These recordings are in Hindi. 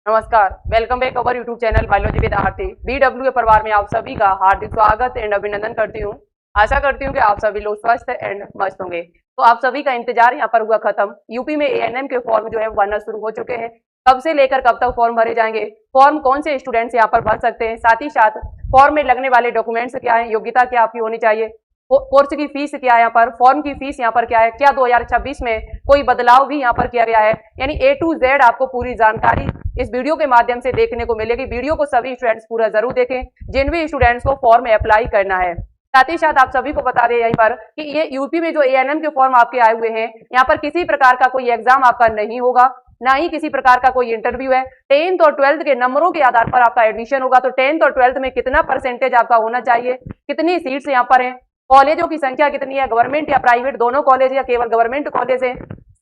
नमस्कार, welcome back our YouTube channel biology with Aarti. BWA परिवार में आप सभी का हार्दिक स्वागत एंड अभिनंदन करती हूँ। आशा करती हूँ कि आप सभी लोग स्वस्थ एंड मस्त होंगे। तो आप सभी का इंतजार यहाँ पर हुआ खत्म। यूपी में एएनएम के फॉर्म जो है भरना शुरू हो चुके हैं। कब से लेकर कब तक फॉर्म भरे जाएंगे, फॉर्म कौन से स्टूडेंट्स यहाँ पर भर सकते हैं, साथ ही साथ फॉर्म में लगने वाले डॉक्यूमेंट्स क्या है, योग्यता क्या आपकी होनी चाहिए, कोर्स की फीस क्या है, यहाँ पर फॉर्म की फीस यहाँ पर क्या है, क्या 2026 में कोई बदलाव भी यहाँ पर किया गया है, यानी A to Z आपको पूरी जानकारी इस वीडियो के माध्यम से देखने को मिलेगी। वीडियो को सभी स्टूडेंट्स पूरा जरूर देखें जिन भी स्टूडेंट्स को फॉर्म अप्लाई करना है। साथ ही साथ आप सभी को बता दें यहीं पर कि ये यूपी में जो एएनएम के फॉर्म आपके आए हुए हैं, यहाँ पर किसी प्रकार का कोई एग्जाम आपका नहीं होगा, ना ही किसी प्रकार का कोई इंटरव्यू है। 10th और 12th के नंबरों के आधार पर आपका एडमिशन होगा। तो 10th और 12th में कितना परसेंटेज आपका होना चाहिए, कितनी सीट्स यहाँ पर है, कॉलेजों की संख्या कितनी है, गवर्नमेंट या प्राइवेट दोनों कॉलेज या केवल गवर्नमेंट कॉलेज है,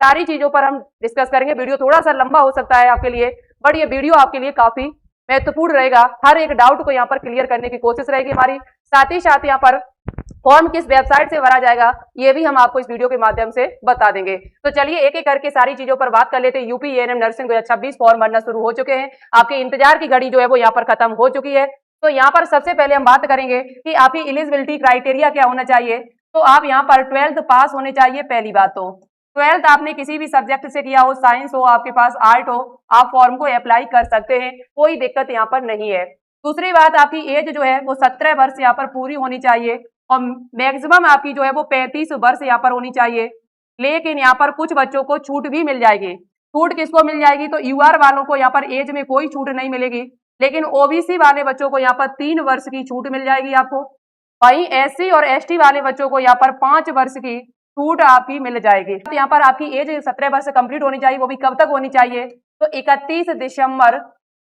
सारी चीजों पर हम डिस्कस करेंगे। वीडियो थोड़ा सा लंबा हो सकता है आपके लिए, बट ये वीडियो आपके लिए काफी महत्वपूर्ण रहेगा। हर एक डाउट को यहाँ पर क्लियर करने की कोशिश रहेगी हमारी। साथ ही साथ यहाँ पर फॉर्म किस वेबसाइट से भरा जाएगा ये भी हम आपको इस वीडियो के माध्यम से बता देंगे। तो चलिए एक एक करके सारी चीजों पर बात कर लेते हैं। यूपी एएनएम नर्सिंग 2026 फॉर्म भरना शुरू हो चुके हैं। आपके इंतजार की घड़ी जो है वो यहाँ पर खत्म हो चुकी है। तो यहाँ पर सबसे पहले हम बात करेंगे कि आपकी एलिजिबिलिटी क्राइटेरिया क्या होना चाहिए। तो आप यहाँ पर 12th पास होने चाहिए। पहली बात तो 12th आपने किसी भी सब्जेक्ट से किया हो, साइंस हो, आपके पास आर्ट हो, आप फॉर्म को अप्लाई कर सकते हैं, कोई दिक्कत यहाँ पर नहीं है। दूसरी बात, आपकी एज जो है वो 17 वर्ष यहाँ पर पूरी होनी चाहिए और मैक्सिमम आपकी जो है वो 35 वर्ष यहाँ पर होनी चाहिए। लेकिन यहाँ पर कुछ बच्चों को छूट भी मिल जाएगी। छूट किसको मिल जाएगी, तो यूआर वालों को यहाँ पर एज में कोई छूट नहीं मिलेगी, लेकिन ओबीसी वाले बच्चों को यहाँ पर 3 वर्ष की छूट मिल जाएगी आपको। वहीं एससी और एसटी वाले बच्चों को यहाँ पर 5 वर्ष की छूट आपकी मिल जाएगी। तो यहाँ पर आपकी एज 17 वर्ष कंप्लीट होनी चाहिए। वो भी कब तक होनी चाहिए, तो 31 दिसंबर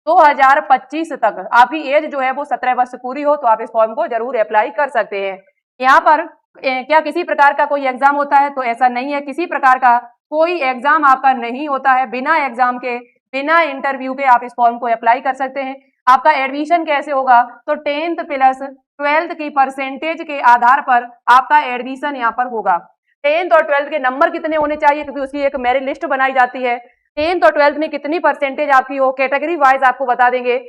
2025 तक आपकी एज जो है वो 17 वर्ष पूरी हो तो आप इस फॉर्म को जरूर अप्लाई कर सकते हैं। यहाँ पर क्या किसी प्रकार का कोई एग्जाम होता है, तो ऐसा नहीं है। किसी प्रकार का कोई एग्जाम आपका नहीं होता है। बिना एग्जाम के, बिना इंटरव्यू के आप इस फॉर्म को अप्लाई कर सकते हैं। आपका एडमिशन कैसे होगा, तो 10th प्लस 12th की परसेंटेज के आधार पर आपका एडमिशन यहाँ पर होगा। 10th और 12th के नंबर कितने होने चाहिए, क्योंकि उसकी एक मेरिट लिस्ट बनाई जाती है। 10th और 12th में कितनी परसेंटेज आपकी हो, कैटेगरी वाइज आपको बता देंगे।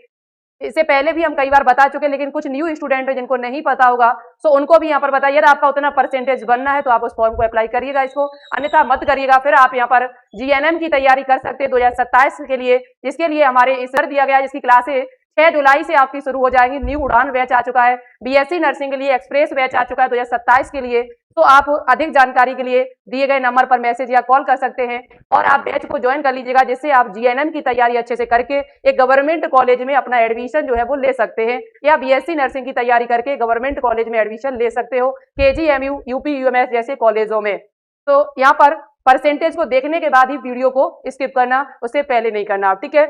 इससे पहले भी हम कई बार बता चुके, लेकिन कुछ न्यू स्टूडेंट है जिनको नहीं पता होगा, तो उनको भी यहाँ पर बताइए। आपका उतना परसेंटेज बनना है तो आप उस फॉर्म को अप्लाई करिएगा, इसको अन्यथा मत करिएगा। फिर आप यहाँ पर जीएनएम की तैयारी कर सकते हैं 2027 के लिए, जिसके लिए हमारे इस सर दिया गया, जिसकी क्लासेस 6 जुलाई से आपकी शुरू हो जाएगी। न्यू उड़ान बैच आ चुका है, बीएससी नर्सिंग के लिए एक्सप्रेस बैच आ चुका है 2027 के लिए। तो आप अधिक जानकारी के लिए दिए गए नंबर पर मैसेज या कॉल कर सकते हैं और आप बैच को ज्वाइन कर लीजिएगा, जिससे आप जीएनएम की तैयारी अच्छे से करके एक गवर्नमेंट कॉलेज में अपना एडमिशन जो है वो ले सकते हैं, या बीएससी नर्सिंग की तैयारी करके गवर्नमेंट कॉलेज में एडमिशन ले सकते हो, केजीएमयू, यूपी, यूएमएस जैसे कॉलेजों में। तो यहाँ पर परसेंटेज को देखने के बाद ही वीडियो को स्किप करना, उससे पहले नहीं करना, ठीक है।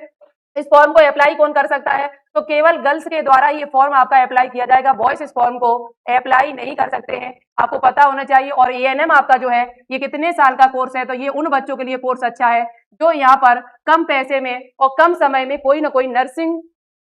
इस फॉर्म को अप्लाई कौन कर सकता है, तो केवल गर्ल्स के द्वारा ये फॉर्म आपका अप्लाई किया जाएगा। बॉयज इस फॉर्म को अप्लाई नहीं कर सकते हैं, आपको पता होना चाहिए। और एएनएम आपका जो है ये कितने साल का कोर्स है, तो ये उन बच्चों के लिए कोर्स अच्छा है जो यहाँ पर कम पैसे में और कम समय में कोई ना कोई नर्सिंग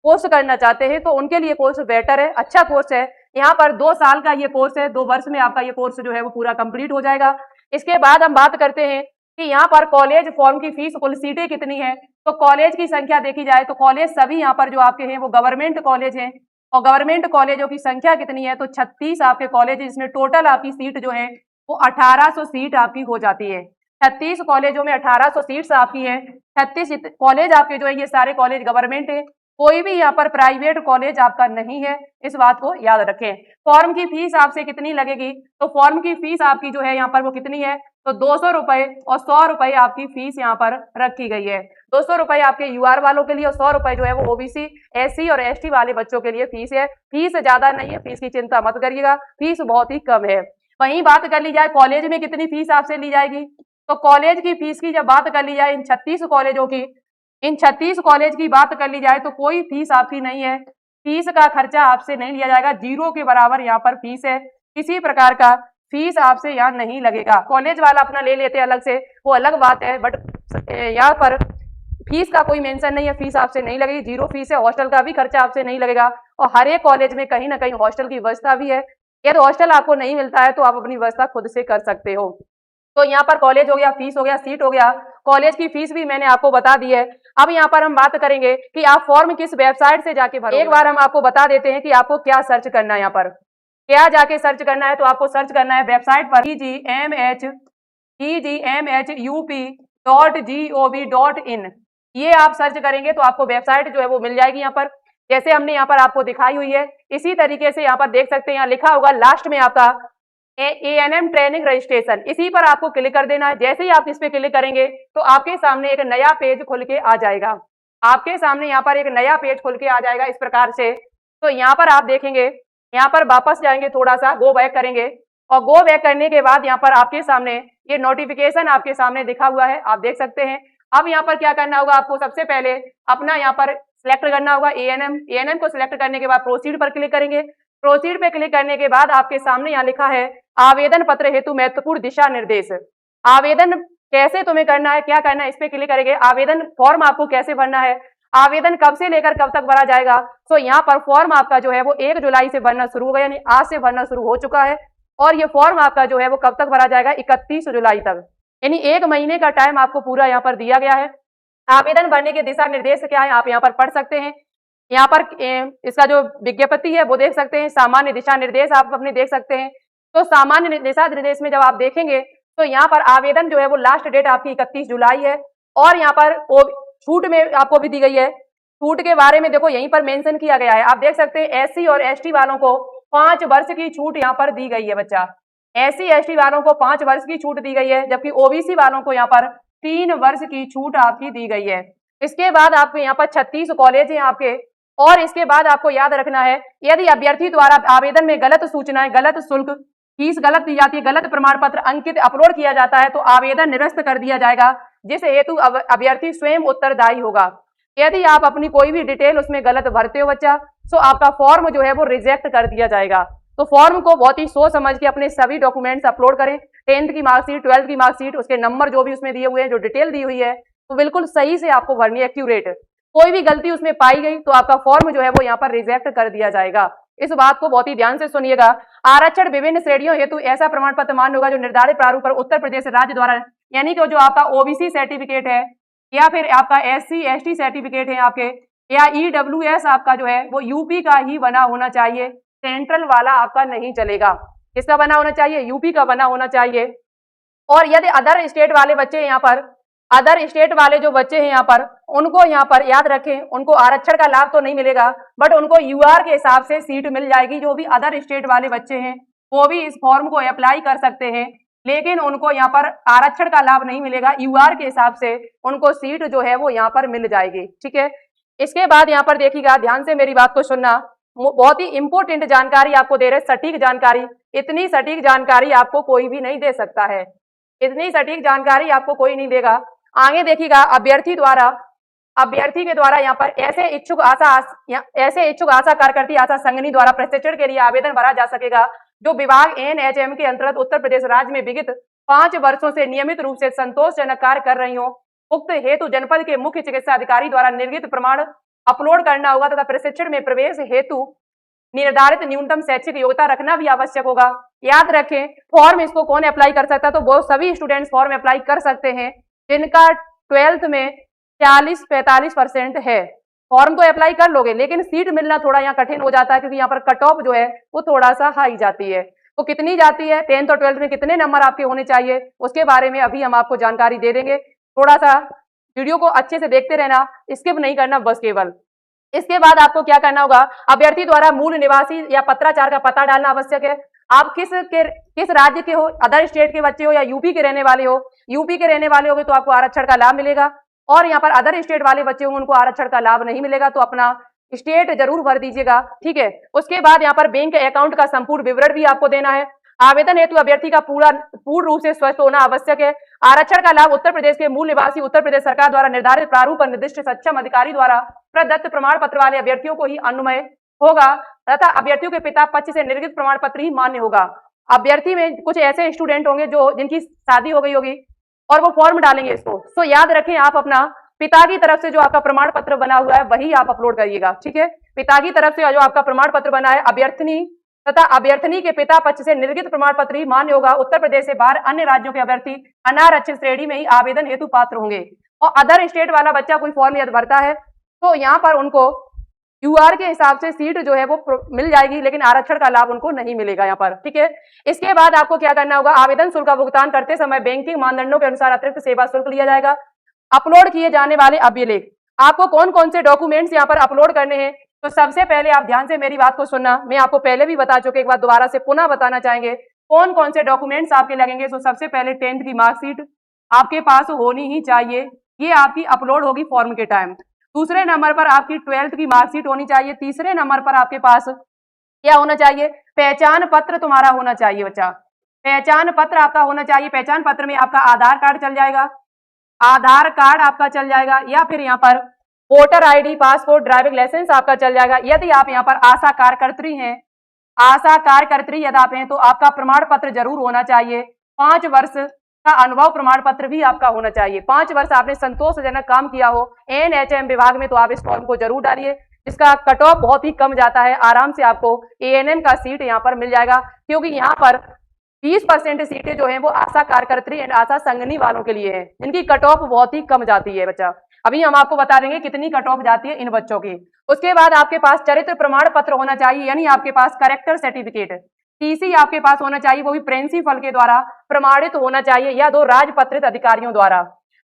कोर्स करना चाहते हैं, तो उनके लिए कोर्स बेटर है, अच्छा कोर्स है। यहाँ पर 2 साल का ये कोर्स है, 2 वर्ष में आपका ये कोर्स जो है वो पूरा कंप्लीट हो जाएगा। इसके बाद हम बात करते हैं कि यहाँ पर कॉलेज फॉर्म की फीस, कुल सीटें कितनी है। तो कॉलेज की संख्या देखी जाए तो कॉलेज सभी यहाँ पर जो आपके हैं वो गवर्नमेंट कॉलेज हैं, और गवर्नमेंट कॉलेजों की संख्या कितनी है, तो 36 आपके कॉलेज, इसमें टोटल आपकी सीट जो है वो 1800 सीट आपकी हो जाती है। 36 कॉलेजों में 1800 सीट्स आपकी हैं। 36 कॉलेज आपके जो है ये सारे कॉलेज गवर्नमेंट है, कोई भी यहाँ पर प्राइवेट कॉलेज आपका नहीं है, इस बात को याद रखें। फॉर्म की फीस आपसे कितनी लगेगी, तो फॉर्म की फीस आपकी जो है यहाँ पर वो कितनी है, तो 200 रुपए और 100 रुपए आपकी फीस यहाँ पर रखी गई है। 200 रुपए आपके यूआर वालों के लिए और 100 रुपए जो है वो ओबीसी, एससी और एसटी वाले बच्चों के लिए फीस है। फीस ज्यादा नहीं है, फीस की चिंता मत करिएगा, फीस बहुत ही कम है। वहीं बात कर ली जाए कॉलेज में कितनी फीस आपसे ली जाएगी, तो कॉलेज की फीस की जब बात कर ली जाए इन 36 कॉलेजों की, इन 36 कॉलेज की बात कर ली जाए तो कोई फीस आपकी नहीं है। फीस का खर्चा आपसे नहीं लिया जाएगा, 0 के बराबर यहाँ पर फीस है। किसी प्रकार का फीस आपसे यहाँ नहीं लगेगा। कॉलेज वाला अपना ले लेते अलग से, वो अलग बात है, बट यहाँ पर फीस का कोई मेंशन नहीं है, फीस आपसे नहीं लगेगी, 0 फीस है। हॉस्टल का भी खर्चा आपसे नहीं लगेगा, और हर एक कॉलेज में कहीं ना कहीं हॉस्टल की व्यवस्था भी है। यदि हॉस्टल आपको नहीं मिलता है तो आप अपनी व्यवस्था खुद से कर सकते हो। तो यहाँ पर कॉलेज हो गया, फीस हो गया, सीट हो गया, कॉलेज की फीस भी मैंने आपको बता दी है। अब यहाँ पर हम बात करेंगे कि आप फॉर्म किस वेबसाइट से जाके भरोगे। एक बार हम आपको बता देते हैं कि आपको क्या सर्च करना है। यहाँ पर क्या जाके सर्च करना है, तो आपको सर्च करना है वेबसाइट पर egmhup.gov.in। ये आप सर्च करेंगे तो आपको वेबसाइट जो है वो मिल जाएगी। यहाँ पर जैसे हमने यहाँ पर आपको दिखाई हुई है, इसी तरीके से यहाँ पर देख सकते हैं, यहाँ लिखा होगा लास्ट में आपका ANM ट्रेनिंग रजिस्ट्रेशन, इसी पर आपको क्लिक कर देना है। जैसे ही आप इस पे क्लिक करेंगे तो आपके सामने एक नया पेज खुल के आ जाएगा। आपके सामने यहाँ पर एक नया पेज खुल के आ जाएगा इस प्रकार से। तो यहाँ पर आप देखेंगे, यहाँ पर वापस जाएंगे, थोड़ा सा गो बैक करेंगे और गो बैक करने के बाद यहाँ पर आपके सामने ये नोटिफिकेशन आपके सामने दिखा हुआ है, आप देख सकते हैं। अब यहाँ पर क्या करना होगा, आपको सबसे पहले अपना यहाँ पर सिलेक्ट करना होगा ANM को सिलेक्ट करने के बाद प्रोसीड पर क्लिक करेंगे। प्रोसीड पे क्लिक करने के बाद आपके सामने यहाँ लिखा है आवेदन पत्र हेतु महत्वपूर्ण दिशा निर्देश। आवेदन कैसे तुम्हें करना है, क्या करना है, इस पे क्लिक करेंगे। आवेदन फॉर्म आपको कैसे भरना है, आवेदन कब से लेकर कब तक भरा जाएगा। तो यहाँ पर फॉर्म आपका जो है वो 1 जुलाई से भरना शुरू हो गया, यानी आज से भरना शुरू हो चुका है। और ये फॉर्म आपका जो है वो कब तक भरा जाएगा, 31 जुलाई तक, यानी 1 महीने का टाइम आपको पूरा यहाँ पर दिया गया है। आवेदन भरने के दिशा निर्देश क्या है आप यहाँ पर पढ़ सकते हैं। यहाँ पर इसका जो विज्ञप्ति है वो देख सकते हैं, सामान्य दिशा निर्देश आप अपने देख सकते हैं। तो सामान्य दिशा निर्देश में जब आप देखेंगे तो यहाँ पर आवेदन जो है वो लास्ट डेट आपकी 31 जुलाई है। और यहाँ पर छूट में आपको भी दी गई है। छूट के बारे में देखो यहीं पर मेंशन किया गया है, आप देख सकते हैं SC और ST वालों को 5 वर्ष की छूट यहाँ पर दी गई है। बच्चा SC ST वालों को 5 वर्ष की छूट दी गई है, जबकि OBC वालों को यहाँ पर 3 वर्ष की छूट आपकी दी गई है। इसके बाद आपके यहाँ पर 36 कॉलेज हैं आपके। और इसके बाद आपको याद रखना है, यदि अभ्यर्थी द्वारा आवेदन में गलत सूचनाएं, गलत शुल्क, फीस गलत दी जाती है, गलत प्रमाण पत्र अंकित अपलोड किया जाता है तो आवेदन निरस्त कर दिया जाएगा, जिस हेतु अभ्यर्थी स्वयं उत्तरदायी होगा। यदि आप अपनी कोई भी डिटेल उसमें गलत भरते हो बच्चा, तो आपका फॉर्म जो है वो रिजेक्ट कर दिया जाएगा। तो फॉर्म को बहुत ही सोच समझ के अपने सभी डॉक्यूमेंट्स अपलोड करें। 10th की मार्कशीट, 12th की मार्कशीट, उसके नंबर जो भी उसमें दिए हुए हैं, जो डिटेल दी हुई है, तो बिल्कुल सही से आपको भरनी है, एक्यूरेट। कोई भी गलती उसमें पाई गई तो आपका फॉर्म जो है वो यहाँ पर रिजेक्ट कर दिया जाएगा। इस बात को बहुत ही ध्यान से सुनिएगा। आरक्षण विभिन्न श्रेणियों हेतु ऐसा प्रमाण पत्र मान्य होगा जो निर्धारित प्रारूप पर उत्तर प्रदेश राज्य द्वारा, यानी कि जो आपका OBC सर्टिफिकेट है या फिर आपका SC ST सर्टिफिकेट है आपके, या EWS आपका जो है वो यूपी का ही बना होना चाहिए, सेंट्रल वाला आपका नहीं चलेगा। किसका बना होना चाहिए, यूपी का बना होना चाहिए। और यदि अदर स्टेट वाले बच्चे यहाँ पर, अदर स्टेट वाले जो बच्चे हैं यहाँ पर, उनको यहाँ पर याद रखें, उनको आरक्षण का लाभ तो नहीं मिलेगा, बट उनको UR के हिसाब से सीट मिल जाएगी। जो भी अदर स्टेट वाले बच्चे हैं वो भी इस फॉर्म को अप्लाई कर सकते हैं, लेकिन उनको यहाँ पर आरक्षण का लाभ नहीं मिलेगा, UR के हिसाब से उनको सीट जो है वो यहाँ पर मिल जाएगी। ठीक है, इसके बाद यहाँ पर देखिएगा, ध्यान से मेरी बात को सुनना, बहुत ही इंपॉर्टेंट जानकारी आपको दे रहे, सटीक जानकारी। इतनी सटीक जानकारी आपको कोई भी नहीं दे सकता है, इतनी सटीक जानकारी आपको कोई नहीं देगा। आगे देखिएगा, अभ्यर्थी के द्वारा यहाँ पर ऐसे इच्छुक आशा कार्यकर्ती आशा संघनी द्वारा प्रशिक्षण के लिए आवेदन भरा जा सकेगा जो विभाग NHM के अंतर्गत उत्तर प्रदेश राज्य में विगत 5 वर्षों से नियमित रूप से संतोषजनक कार्य कर रही हो। उक्त हेतु जनपद के मुख्य चिकित्सा अधिकारी द्वारा निर्गत प्रमाण अपलोड करना होगा तथा प्रशिक्षण में प्रवेश हेतु निर्धारित न्यूनतम शैक्षिक योग्यता रखना भी आवश्यक होगा। याद रखें, फॉर्म इसको कौन अप्लाई कर सकता है, तो वो सभी स्टूडेंट्स फॉर्म अप्लाई कर सकते हैं जिनका 12th में 40-45% है। फॉर्म तो अप्लाई कर लोगे, लेकिन सीट मिलना थोड़ा यहाँ कठिन हो जाता है, क्योंकि यहाँ पर कट ऑफ जो है वो थोड़ा सा हाई जाती है। तो कितनी जाती है, 10th और 12th में कितने नंबर आपके होने चाहिए, उसके बारे में अभी हम आपको जानकारी दे देंगे। थोड़ा सा वीडियो को अच्छे से देखते रहना, स्किप नहीं करना बस केवल। इसके बाद आपको क्या करना होगा, अभ्यर्थी द्वारा मूल निवासी या पत्राचार का पता डालना आवश्यक है। आप किस राज्य के हो, अदर स्टेट के बच्चे हो या यूपी के रहने वाले हो। यूपी के रहने वाले होगे तो आपको आरक्षण का लाभ मिलेगा, और यहाँ पर अदर स्टेट वाले बच्चे होंगे उनको आरक्षण का लाभ नहीं मिलेगा। तो अपना स्टेट जरूर भर दीजिएगा, ठीक है। उसके बाद यहाँ पर बैंक अकाउंट का संपूर्ण विवरण भी आपको देना है। आवेदन हेतु अभ्यर्थी का पूर्ण रूप से स्वस्थ होना आवश्यक है। आरक्षण का लाभ उत्तर प्रदेश के मूल निवासी उत्तर प्रदेश सरकार द्वारा निर्धारित प्रारूप पर निर्दिष्ट सक्षम अधिकारी द्वारा प्रदत्त प्रमाण पत्र वाले अभ्यर्थियों को ही अन्वय होगा तथा अभ्यर्थियों के पिता पक्ष से निर्गत प्रमाण पत्र ही मान्य होगा। अभ्यर्थी में कुछ ऐसे स्टूडेंट होंगे जो जिनकी शादी हो गई होगी और वो फॉर्म डालेंगे इसको, तो याद रखें आप अपना पिता की तरफ से जो आपका प्रमाण पत्र बना हुआ है वही आप अपलोड करिएगा, ठीक है। पिता की तरफ से जो आपका प्रमाण पत्र बना है, अभ्यर्थिनी तथा अभ्यर्थनी के पिता पक्ष से निर्गत प्रमाण पत्र ही मान्य होगा। उत्तर प्रदेश से बाहर अन्य राज्यों के अभ्यर्थी अनारक्षित श्रेणी में ही आवेदन हेतु पात्र होंगे। और अदर स्टेट वाला बच्चा कोई फॉर्म यदि भरता है तो यहाँ पर उनको क्यूआर के हिसाब से सीट जो है वो मिल जाएगी, लेकिन आरक्षण का लाभ उनको नहीं मिलेगा यहाँ पर, ठीक है। इसके बाद आपको क्या करना होगा, आवेदन शुल्क का भुगतान करते समय बैंकिंग मानदंडों के अनुसार अतिरिक्त सेवा शुल्क लिया जाएगा। अपलोड किए जाने वाले अभिलेख, आपको कौन कौन से डॉक्यूमेंट्स यहाँ पर अपलोड करने हैं, तो सबसे पहले आप ध्यान से मेरी बात को सुनना। मैं आपको पहले भी बता चुके, एक बार दोबारा से पुनः बताना चाहेंगे कौन कौन से डॉक्यूमेंट्स आपके लगेंगे। तो सबसे पहले 10th की मार्कशीट आपके पास होनी ही चाहिए, ये आपकी अपलोड होगी फॉर्म के टाइम। दूसरे नंबर पर आपकी 12th की मार्कशीट होनी चाहिए। तीसरे नंबर पर आपके पास क्या होना चाहिए, पहचान पत्र तुम्हारा होना चाहिए बच्चा, पहचान पत्र आपका होना चाहिए। पहचान पत्र में आपका आधार कार्ड चल जाएगा, आधार कार्ड आपका चल जाएगा, या फिर यहाँ पर voter ID, passport, driving licence आपका चल जाएगा। यदि आप यहाँ पर आशा कार्यकर्त्री हैं, आशा कार्यकर्त्री यदि आप हैं तो आपका प्रमाण पत्र जरूर होना चाहिए। 5 वर्ष का अनुभव प्रमाण पत्र भी आपका होना चाहिए। 5 वर्ष आपने संतोषजनक काम किया हो एएनएचएम विभाग में, तो आप इस फॉर्म को जरूर डालिए। इसका कट ऑफ बहुत ही कम जाता है, आराम से आपको एएनएम का सीट यहाँ पर मिल जाएगा, क्योंकि यहाँ पर 20% सीटें जो हैं वो आशा कार्यकर्त्री एंड आशा संगनी वालों के लिए है, जिनकी कट ऑफ बहुत ही कम जाती है बच्चा। अभी हम आपको बता देंगे कितनी कट ऑफ जाती है इन बच्चों की। उसके बाद आपके पास चरित्र प्रमाण पत्र होना चाहिए, यानी आपके पास कैरेक्टर सर्टिफिकेट, टीसी आपके पास होना चाहिए, वो भी प्रिंसिपल के द्वारा प्रमाणित होना चाहिए या 2 राजपत्रित अधिकारियों द्वारा।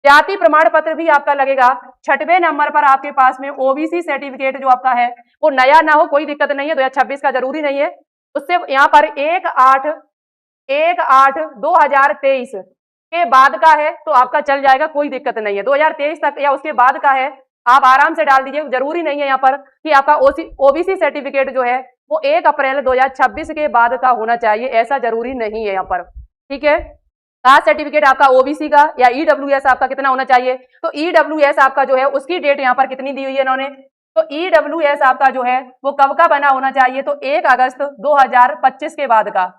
जाति प्रमाण पत्र भी आपका लगेगा। 6वें नंबर पर आपके पास में ओबीसी सर्टिफिकेट जो आपका है वो नया ना हो, कोई दिक्कत नहीं है, 2026 का जरूरी नहीं है। उससे यहाँ पर 1/8/2023 के बाद का है तो आपका चल जाएगा, कोई दिक्कत नहीं है। 2023 तक या उसके बाद का है आप आराम से डाल दीजिए, जरूरी नहीं है यहाँ पर कि आपका ओबीसी सर्टिफिकेट जो है वो 1 अप्रैल 2026 के बाद का होना चाहिए, ऐसा जरूरी नहीं है यहाँ पर, ठीक है। कास्ट सर्टिफिकेट आपका ओबीसी का या ईडब्ल्यूएस आपका कितना होना चाहिए, तो ईडब्ल्यूएस आपका जो है उसकी डेट यहाँ पर कितनी दी हुई है इन्होंने, तो ईडब्ल्यूएस आपका जो है वो कब का बना होना चाहिए, तो 1 अगस्त 2025 के बाद का,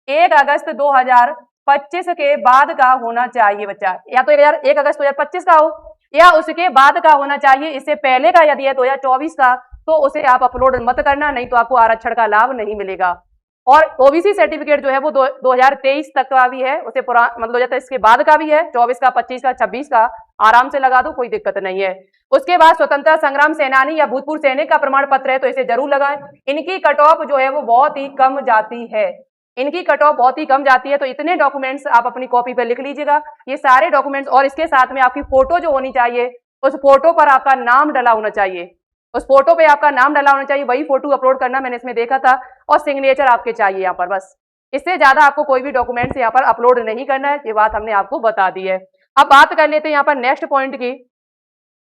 1 अगस्त 2025 के बाद का होना चाहिए बच्चा, या तो 1 अगस्त 2025 का हो या उसके बाद का होना चाहिए। इससे पहले का यदि है 2024 का तो उसे आप अपलोड मत करना, नहीं तो आपको आरक्षण का लाभ नहीं मिलेगा। और ओबीसी सर्टिफिकेट जो है वो 2023 तक का भी है, उसे मतलब 2023 के बाद का भी है, 24 का, 25 का, 26 का आराम से लगा दो, कोई दिक्कत नहीं है। उसके बाद स्वतंत्रता संग्राम सेनानी या भूतपूर्व सैनिक का प्रमाण पत्र है तो इसे जरूर लगाएं। इनकी कट ऑफ जो है वो बहुत ही कम जाती है, इनकी कट ऑफ बहुत ही कम जाती है। तो इतने डॉक्यूमेंट्स आप अपनी कॉपी पर लिख लीजिएगा, ये सारे डॉक्यूमेंट्स, और इसके साथ में आपकी फोटो जो होनी चाहिए, उस फोटो पर आपका नाम डला होना चाहिए, उस फोटो पे आपका नाम डला होना चाहिए, वही फोटो अपलोड करना, मैंने इसमें देखा था। और सिग्नेचर आपके चाहिए यहाँ पर, बस इससे ज्यादा आपको कोई भी डॉक्यूमेंट्स यहाँ पर अपलोड नहीं करना है, ये बात हमने आपको बता दी है। अब बात कर लेते हैं यहाँ पर नेक्स्ट पॉइंट की।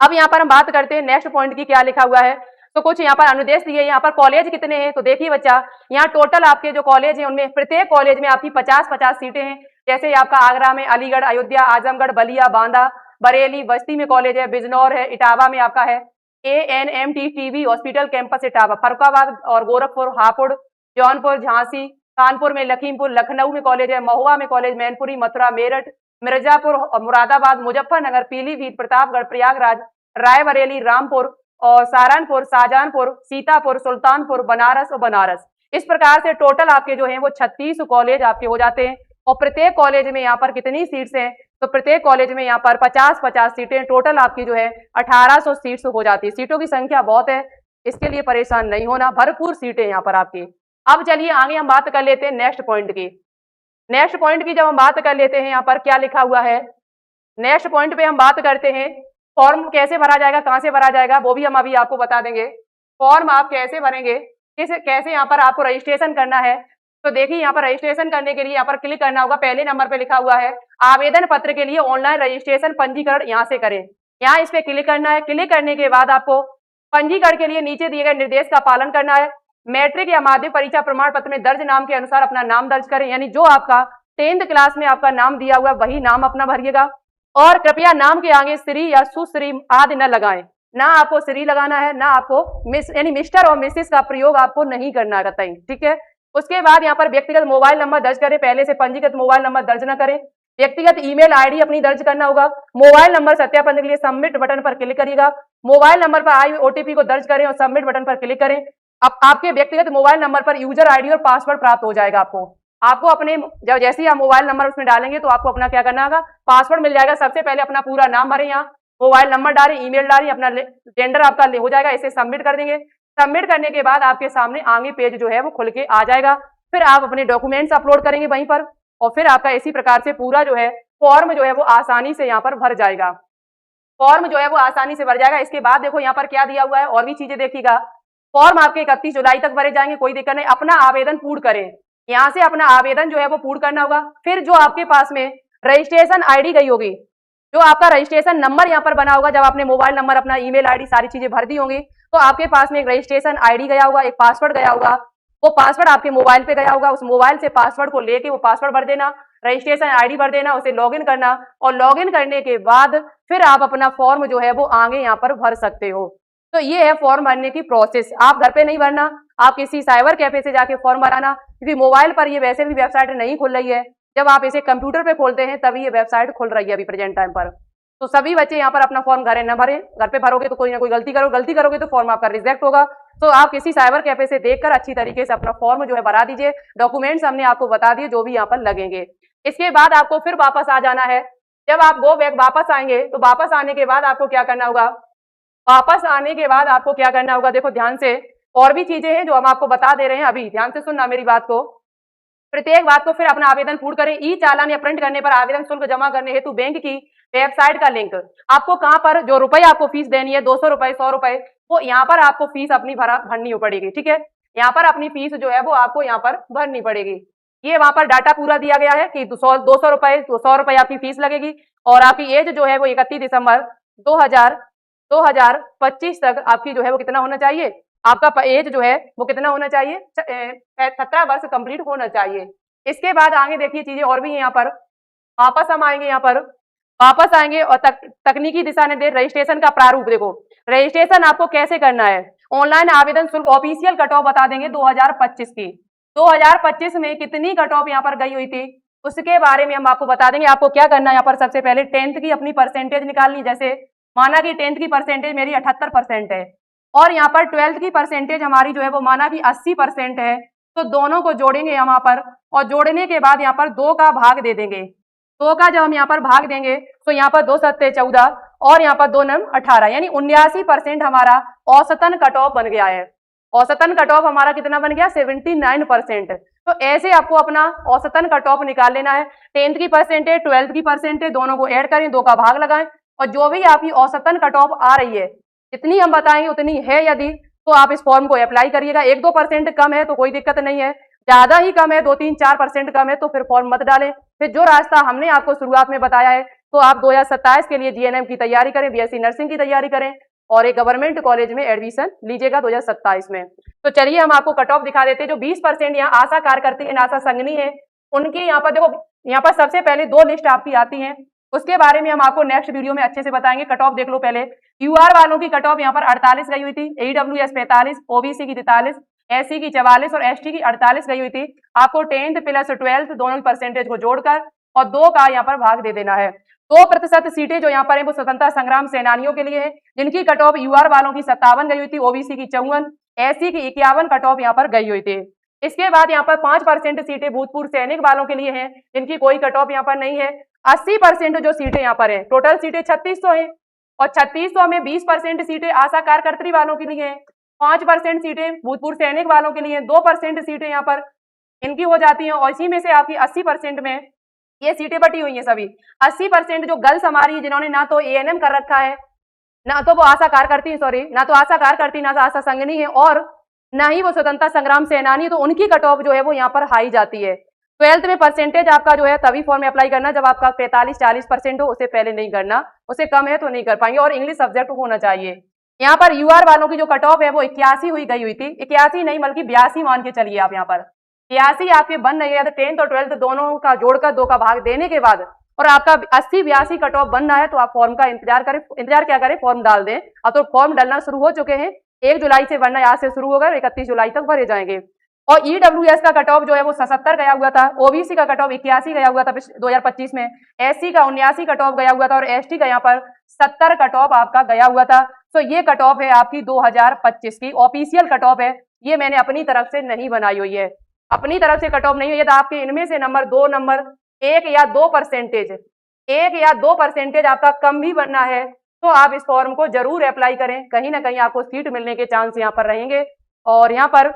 अब यहाँ पर हम बात करते हैं नेक्स्ट पॉइंट की, क्या लिखा हुआ है, तो कुछ यहाँ पर अनुदेश दिए। यहाँ पर कॉलेज कितने हैं, तो देखिए बच्चा, यहाँ टोटल आपके जो कॉलेज हैं उनमें प्रत्येक कॉलेज में आपकी 50-50 सीटें हैं। जैसे आपका आगरा में, अलीगढ़, अयोध्या, आजमगढ़, बलिया, बांदा, बरेली, बस्ती में कॉलेज है, बिजनौर है, इटावा में आपका है ANMTTB hospital campus Etawah, Farrukhabad और गोरखपुर, हापुड़, जौनपुर, झांसी, कानपुर में, लखीमपुर, लखनऊ में कॉलेज है, महुआ में कॉलेज, मैनपुरी, मथुरा, मेरठ, मिर्जापुर, मुरादाबाद, मुजफ्फरनगर, पीलीभीत, प्रतापगढ़, प्रयागराज, रायबरेली, रामपुर और सहारनपुर, शाहजहांपुर, सीतापुर, सुल्तानपुर, बनारस और बनारस। इस प्रकार से टोटल आपके जो हैं वो 36 कॉलेज आपके हो जाते हैं। और प्रत्येक कॉलेज में यहाँ पर कितनी सीट्स हैं, तो प्रत्येक कॉलेज में यहाँ पर 50-50 सीटें, टोटल आपकी जो है 1800 सीट्स हो जाती है। सीटों की संख्या बहुत है, इसके लिए परेशान नहीं होना, भरपूर सीटें यहाँ पर आपकी। अब चलिए आगे हम बात कर लेते हैं नेक्स्ट पॉइंट की। नेक्स्ट पॉइंट की जब हम बात कर लेते हैं, यहाँ पर क्या लिखा हुआ है, नेक्स्ट पॉइंट पे हम बात करते हैं फॉर्म कैसे भरा जाएगा, कहाँ से भरा जाएगा, वो भी हम अभी आपको बता देंगे। फॉर्म आप कैसे भरेंगे, कैसे यहाँ पर आपको रजिस्ट्रेशन करना है, तो देखिए यहाँ पर रजिस्ट्रेशन करने के लिए यहाँ पर क्लिक करना होगा। पहले नंबर पे लिखा हुआ है आवेदन पत्र के लिए ऑनलाइन रजिस्ट्रेशन पंजीकरण, यहाँ से करें, यहाँ इस पे क्लिक करना है। क्लिक करने के बाद आपको पंजीकरण के लिए नीचे दिए गए निर्देश का पालन करना है। मैट्रिक या माध्यमिक परीक्षा प्रमाण पत्र में दर्ज नाम के अनुसार अपना नाम दर्ज करें, यानी जो आपका 10th क्लास में आपका नाम दिया हुआ वही नाम अपना भरिएगा। और कृपया नाम के आगे श्री या सुश्री आदि न लगाएं, ना आपको श्री लगाना है, ना आपको मिस यानी मिस्टर और मिसेस का प्रयोग आपको नहीं करना रहता है, ठीक है। उसके बाद यहाँ पर व्यक्तिगत मोबाइल नंबर दर्ज करें, पहले से पंजीकृत मोबाइल नंबर दर्ज न करें। व्यक्तिगत ईमेल आईडी अपनी दर्ज करना होगा। मोबाइल नंबर सत्यापन के लिए सबमिट बटन पर क्लिक करिएगा। मोबाइल नंबर पर आई ओटीपी को दर्ज करें और सबमिट बटन पर क्लिक करें। अब आपके व्यक्तिगत मोबाइल नंबर पर यूजर आईडी और पासवर्ड प्राप्त हो जाएगा। आपको अपने जैसे ही आप मोबाइल नंबर उसमें डालेंगे तो आपको अपना क्या करना होगा, पासवर्ड मिल जाएगा। सबसे पहले अपना पूरा नाम भरें, यहाँ मोबाइल नंबर डालें, ईमेल डालें, अपना जेंडर आपका हो जाएगा, इसे सबमिट कर देंगे। सबमिट करने के बाद आपके सामने आगे पेज जो है वो खुल के आ जाएगा। फिर आप अपने डॉक्यूमेंट्स अपलोड करेंगे वहीं पर, और फिर आपका इसी प्रकार से पूरा जो है फॉर्म जो है वो आसानी से यहाँ पर भर जाएगा। फॉर्म जो है वो आसानी से भर जाएगा। इसके बाद देखो यहाँ पर क्या दिया हुआ है, और भी चीजें देखिएगा। फॉर्म आपके 31 जुलाई तक भरे जाएंगे, कोई दिक्कत नहीं। अपना आवेदन पूर्ण करें, यहाँ से अपना आवेदन जो है वो पूर्ण करना होगा। फिर जो आपके पास में रजिस्ट्रेशन आईडी गई होगी, जो आपका रजिस्ट्रेशन नंबर यहाँ पर बना होगा, जब आपने मोबाइल नंबर, अपना ईमेल आईडी, सारी चीजें भर दी होंगी, तो आपके पास में एक रजिस्ट्रेशन आईडी गया होगा, एक पासवर्ड गया होगा। वो पासवर्ड आपके मोबाइल पे गया होगा, उस मोबाइल से पासवर्ड को लेके वो पासवर्ड भर देना, रजिस्ट्रेशन आईडी भर देना, उसे लॉगिन करना, और लॉगिन करने के बाद फिर आप अपना फॉर्म जो है वो आगे यहाँ पर भर सकते हो। तो ये है फॉर्म भरने की प्रोसेस। आप घर पे नहीं भरना, आप किसी साइबर कैफे से जाके फॉर्म भराना, क्योंकि मोबाइल पर ये वैसे भी वेबसाइट नहीं खुल रही है। जब आप इसे कंप्यूटर पे खोलते हैं तभी ये वेबसाइट खुल रही है अभी प्रेजेंट टाइम पर। तो सभी बच्चे यहाँ पर अपना फॉर्म घर न भरें, घर पे भरोगे तो कोई ना कोई गलती करोगे तो फॉर्म आपका रिजेक्ट होगा। तो आप किसी साइबर कैफे से देखकर अच्छी तरीके से अपना फॉर्म जो है भरा दीजिए। डॉक्यूमेंट्स हमने आपको बता दिए जो भी यहाँ पर लगेंगे। इसके बाद आपको फिर वापस आ जाना है। जब आप गो बैक वापस आएंगे तो वापस आने के बाद आपको क्या करना होगा, वापस आने के बाद आपको क्या करना होगा, देखो ध्यान से, और भी चीजें हैं जो हम आपको बता दे रहे हैं, अभी ध्यान से सुनना मेरी बात को। प्रत्येक बात को फिर अपना आवेदन पूर्ण करें। ई चालान या प्रिंट करने पर आवेदन शुल्क जमा करने हेतु बैंक की वेबसाइट का लिंक आपको कहाँ पर, जो रुपए आपको फीस देनी है 200 रुपए 100 रुपए, वो यहाँ पर आपको फीस अपनी भरनी पड़ेगी। ठीक है, यहाँ पर अपनी फीस जो है वो आपको यहाँ पर भरनी पड़ेगी। ये वहां पर डाटा पूरा दिया गया है कि 200 रुपए 100 रुपए आपकी फीस लगेगी, और आपकी एज जो है वो 31 दिसंबर 2025 तक आपकी जो है वो कितना होना चाहिए, आपका एज जो है वो कितना होना चाहिए, 17 वर्ष कंप्लीट होना चाहिए। इसके बाद आगे देखिए चीजें और भी यहाँ पर। वापस हम आएंगे, यहाँ पर वापस आएंगे और तकनीकी दिशा निर्देश, रजिस्ट्रेशन का प्रारूप। देखो रजिस्ट्रेशन आपको कैसे करना है, ऑनलाइन आवेदन शुल्क ऑफिशियल कट ऑफ बता देंगे 2025 की। 2025 में कितनी कट ऑफ यहाँ पर गई हुई थी उसके बारे में हम आपको बता देंगे। आपको क्या करना है, यहाँ पर सबसे पहले 10th की अपनी परसेंटेज निकालनी। जैसे माना कि 10th की परसेंटेज मेरी 78% है, और यहाँ पर 12th की परसेंटेज हमारी जो है वो माना कि 80% है, तो दोनों को जोड़ेंगे यहाँ पर, और जोड़ने के बाद यहाँ पर 2 का भाग दे देंगे। 2 का जब हम यहाँ पर भाग देंगे तो यहाँ पर 2 सत्ते 14 और यहाँ पर 2 नम 18, यानी 79% हमारा औसतन कट ऑफ बन गया है। औसतन कट ऑफ हमारा कितना बन गया, 79%। तो ऐसे आपको अपना औसतन कट ऑफ निकाल लेना है। 10th की परसेंटेज 12th की परसेंटेज दोनों को ऐड करें, 2 का भाग लगाएं, और जो भी आपकी औसतन कट ऑफ आ रही है, जितनी हम बताएंगे उतनी है यदि, तो आप इस फॉर्म को अप्लाई करिएगा। 1-2% कम है तो कोई दिक्कत नहीं है, ज्यादा ही कम है 2-3-4% कम है तो फिर फॉर्म मत डालें। फिर जो रास्ता हमने आपको शुरुआत में बताया है, तो आप 2027 के लिए जीएनएम की तैयारी करें, बीएससी नर्सिंग की तैयारी करें, और एक गवर्नमेंट कॉलेज में एडमिशन लीजिएगा 2027 में। तो चलिए हम आपको कट ऑफ दिखा देते हैं। जो 20% यहाँ आशा कार्यकर्ती है, आशा संघनी है, उनकी यहाँ पर देखो, यहाँ पर सबसे पहले 2 लिस्ट आपकी आती है, उसके बारे में हम आपको नेक्स्ट वीडियो में अच्छे से बताएंगे। कट ऑफ देख लो पहले। यूआर वालों की कट ऑफ यहाँ पर 48 गई हुई थी, ईडब्ल्यूएस 45, ओबीसी की 43, एससी की 44 और एसटी की 48 गई हुई थी। आपको 10th प्लस 12th दोनों परसेंटेज को जोड़कर और 2 का यहाँ पर भाग दे देना है। 2% सीटें जो यहाँ पर है वो स्वतंत्रता संग्राम सेनानियों के लिए है, जिनकी कट ऑफ यूआर वालों की 57 गई हुई थी, ओबीसी की 54, एससी की 51 कट ऑफ यहाँ पर गई हुई थी। इसके बाद यहाँ पर 5% सीटें भूतपूर्व सैनिक वालों के लिए हैं, जिनकी कोई कट ऑफ यहाँ पर नहीं है। 80% जो सीटें यहाँ पर है, टोटल सीटें 3600 है, और 3600 में 20% सीटें आशा कार्यकर्त्री वालों के लिए हैं, 5% सीटें भूतपूर्व सैनिक वालों के लिए, 2% सीटें यहाँ पर इनकी हो जाती हैं, और इसी में से आपकी 80% में ये सीटें बटी हुई हैं सभी। 80% जो गर्ल्स हमारी है, जिन्होंने ना तो एएनएम कर रखा है, ना तो वो आशा कार्यकर्ती, सॉरी, ना तो आशा कार्यकर्ती, ना तो आशा संघनी है, और ना ही वो स्वतंत्रता संग्राम सेनानी, तो उनकी कट ऑफ जो है वो यहाँ पर हाई जाती है। 12th में परसेंटेज आपका जो है तभी फॉर्म में अप्लाई करना जब आपका 45-40% हो, उससे पहले नहीं करना, उससे कम है तो नहीं कर पाएंगे, और इंग्लिश सब्जेक्ट होना चाहिए। यहाँ पर यूआर वालों की जो कट ऑफ है वो 81 गई हुई थी, 81 नहीं बल्कि 82 मान के चलिए आप। यहाँ पर 82 आपके बन रही है, तो 10th और 12th दोनों का जोड़कर 2 का भाग देने के बाद, और आपका 80-82 कट ऑफ बनना है, तो आप फॉर्म का इंतजार करें। इंतजार क्या करें, फॉर्म डाल दें। अब तो फॉर्म डालना शुरू हो चुके हैं, 1 जुलाई से भरना यहाँ से शुरू होगा, 31 जुलाई तक भरे जाएंगे। और ईडब्ल्यूएस का कट ऑफ जो है वो 77 गया हुआ था, ओबीसी का कट ऑफ 81 गया हुआ था 2025 में, एससी का 79 कट ऑफ गया हुआ था, और एसटी का यहाँ पर 70 कट ऑफ आपका गया हुआ था। तो ये कट ऑफ है आपकी 2025 की, ऑफिशियल कट ऑफ है। ये मैंने अपनी तरफ से नहीं बनाई हुई है, अपनी तरफ से कट ऑफ नहीं है। यदि आपके इनमें से नंबर 2 नंबर 1 या 2% आपका कम भी बनना है तो आप इस फॉर्म को जरूर अप्लाई करें, कहीं ना कहीं आपको सीट मिलने के चांस यहाँ पर रहेंगे। और यहाँ पर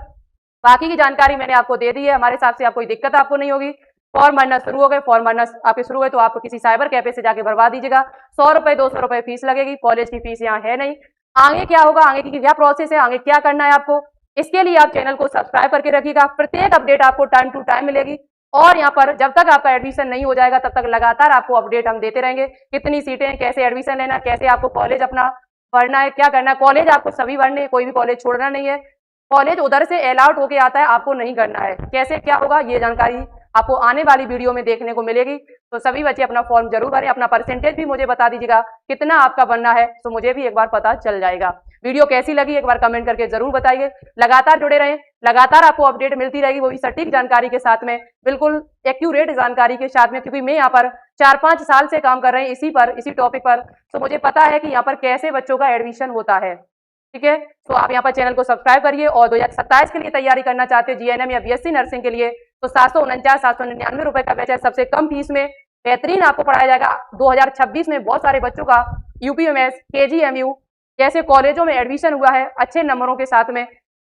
बाकी की जानकारी मैंने आपको दे दी है, हमारे हिसाब से आप कोई दिक्कत आपको नहीं होगी। फॉर्म भरना शुरू हो गए, फॉर्म भरना आपके शुरू हुए तो आप किसी साइबर कैफे से जाके भरवा दीजिएगा। 100 रुपए 200 रुपए फीस लगेगी, कॉलेज की फीस यहाँ है नहीं। आगे क्या होगा, आगे की क्या प्रोसेस है, आगे क्या करना है आपको, इसके लिए आप चैनल को सब्सक्राइब करके रखिएगा। प्रत्येक अपडेट आपको टाइम टू टाइम मिलेगी और यहाँ पर जब तक आपका एडमिशन नहीं हो जाएगा तब तक लगातार आपको अपडेट हम देते रहेंगे। कितनी सीटें हैं, कैसे एडमिशन लेना, कैसे आपको कॉलेज अपना भरना है, क्या करना है। कॉलेज आपको सभी भरने हैं, कोई भी कॉलेज छोड़ना नहीं है। कॉलेज उधर से अलॉट होके आता है, आपको नहीं करना है। कैसे क्या होगा ये जानकारी आपको आने वाली वीडियो में देखने को मिलेगी। तो सभी बच्चे अपना फॉर्म जरूर भरें, अपना परसेंटेज भी मुझे बता दीजिएगा कितना आपका बनना है, तो मुझे भी एक बार पता चल जाएगा। वीडियो कैसी लगी एक बार कमेंट करके जरूर बताइए। लगातार जुड़े रहें, लगातार आपको अपडेट मिलती रहेगी, वो भी सटीक जानकारी के साथ में, बिल्कुल एक्यूरेट जानकारी के साथ में, क्योंकि मैं यहाँ पर 4-5 साल से काम कर रहे हैं इसी टॉपिक पर। तो मुझे पता है कि यहाँ पर कैसे बच्चों का एडमिशन होता है। ठीक है, तो आप यहाँ पर चैनल को सब्सक्राइब करिए। और 2027 के लिए तैयारी करना चाहते हैं जीएनएम या बीएससी नर्सिंग के लिए, तो 749 रुपए का बैच है, सबसे कम फीस में बेहतरीन आपको पढ़ाया जाएगा। 2026 में बहुत सारे बच्चों का यूपीएमएस, केजीएमयू जैसे कॉलेजों में एडमिशन हुआ है अच्छे नंबरों के साथ में।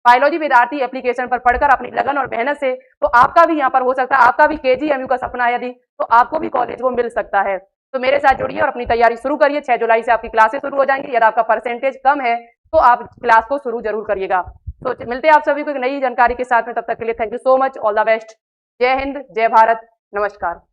बायोलॉजी विद्यार्थी एप्लीकेशन पर पढ़कर अपनी लगन और मेहनत से, तो आपका भी यहाँ पर हो सकता है, आपका भी केजीएमयू का सपना है यदि, तो आपको भी कॉलेज वो मिल सकता है। तो मेरे साथ जुड़िए और अपनी तैयारी शुरू करिए। 6 जुलाई से आपकी क्लासेस शुरू हो जाएंगी। यदि आपका परसेंटेज कम है तो आप क्लास को शुरू जरूर करिएगा। तो मिलते हैं आप सभी को एक नई जानकारी के साथ में, तब तक के लिए thank you so much, all the best. जय हिंद, जय भारत, नमस्कार।